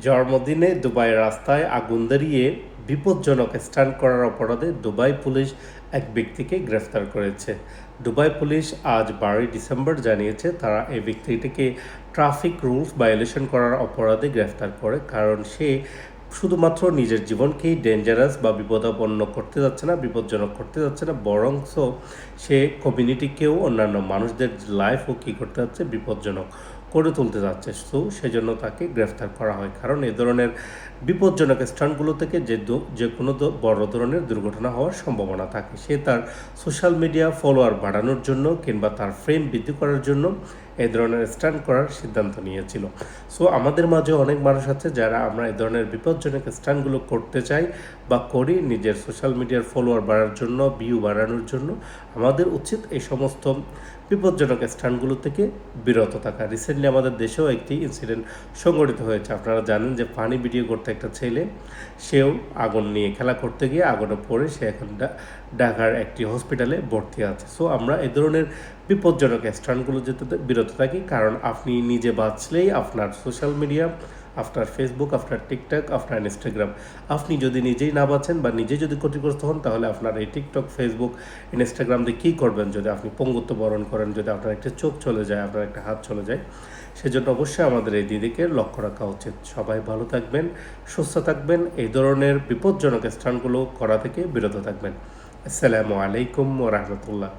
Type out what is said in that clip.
জন্মদিনে দুবাইয়ের রাস্তায় আগুন ধরিয়ে বিপজ্জনক স্টান্ট করার অপরাধে দুবাই পুলিশ এক ব্যক্তিকে গ্রেফতার করেছে। দুবাই পুলিশ আজ 12 ডিসেম্বর জানিয়েছে তারা এই ব্যক্তিটিকে ট্রাফিক রুলস ভায়োলেশন করার অপরাধে গ্রেফতার করে, কারণ সে শুধুমাত্র নিজের জীবনকেই ডেঞ্জারাস বা বিপদাপন্ন করতে যাচ্ছে না, বিপজ্জনক করতে যাচ্ছে না, বরংস সে কমিউনিটিকেও, অন্যান্য মানুষদের লাইফও কী করতে যাচ্ছে, বিপজ্জনক করে তুলতে যাচ্ছে। তো সেজন্য তাকে গ্রেফতার করা হয়, কারণ এ ধরনের বিপজ্জনক স্টান্টগুলো থেকে যে কোনো বড় ধরনের দুর্ঘটনা হওয়ার সম্ভাবনা থাকে। সে তার সোশ্যাল মিডিয়া ফলোয়ার বাড়ানোর জন্য কিংবা তার ফ্রেম বৃদ্ধি করার জন্য এই ধরনের স্টান্ট করার সিদ্ধান্ত নিয়েছিল। সো আমাদের মাঝে অনেক মানুষ আছে যারা আমরা এই ধরনের বিপজ্জনক স্টান্টগুলো করতে চাই বা করি নিজের সোশ্যাল মিডিয়ার ফলোয়ার বাড়ানোর জন্য, ভিউ বাড়ানোর জন্য। আমাদের উচিত এই সমস্ত বিপজ্জনক স্থানগুলো থেকে বিরত থাকা। রিসেন্টলি আমাদের দেশেও একটি ইনসিডেন্ট সংঘটিত হয়েছে। আপনারা জানেন যে ফানি ভিডিও করতে একটা ছেলে, সেও আগুন নিয়ে খেলা করতে গিয়ে আগুনে পড়ে সে এখন ঢাকার একটি হসপিটালে ভর্তি আছে। সো আমরা এই ধরনের বিপজ্জনক স্থানগুলো যেতে বিরত থাকি, কারণ আপনি নিজে বাঁচলেই আপনার সোশ্যাল মিডিয়া, আপনার ফেসবুক, আপনার টিকটক, আপনার ইনস্টাগ্রাম, আপনি যদি নিজেই না বাঁচেন বা নিজে যদি ক্ষতিগ্রস্ত হন, তাহলে আপনার এই টিকটক, ফেসবুক, ইনস্টাগ্রাম দিয়ে কী করবেন যদি আপনি পঙ্গুত্ব বরণ করেন, যদি আপনার একটা চোখ চলে যায়, আপনার একটা হাত চলে যায়। সেজন্য অবশ্যই আমাদের এই দিদিকে লক্ষ্য রাখা উচিত। সবাই ভালো থাকবেন, সুস্থ থাকবেন, এই ধরনের বিপজ্জনক স্থানগুলো করা থেকে বিরত থাকবেন। আসসালামু আলাইকুম ওয়া রাহমাতুল্লাহ।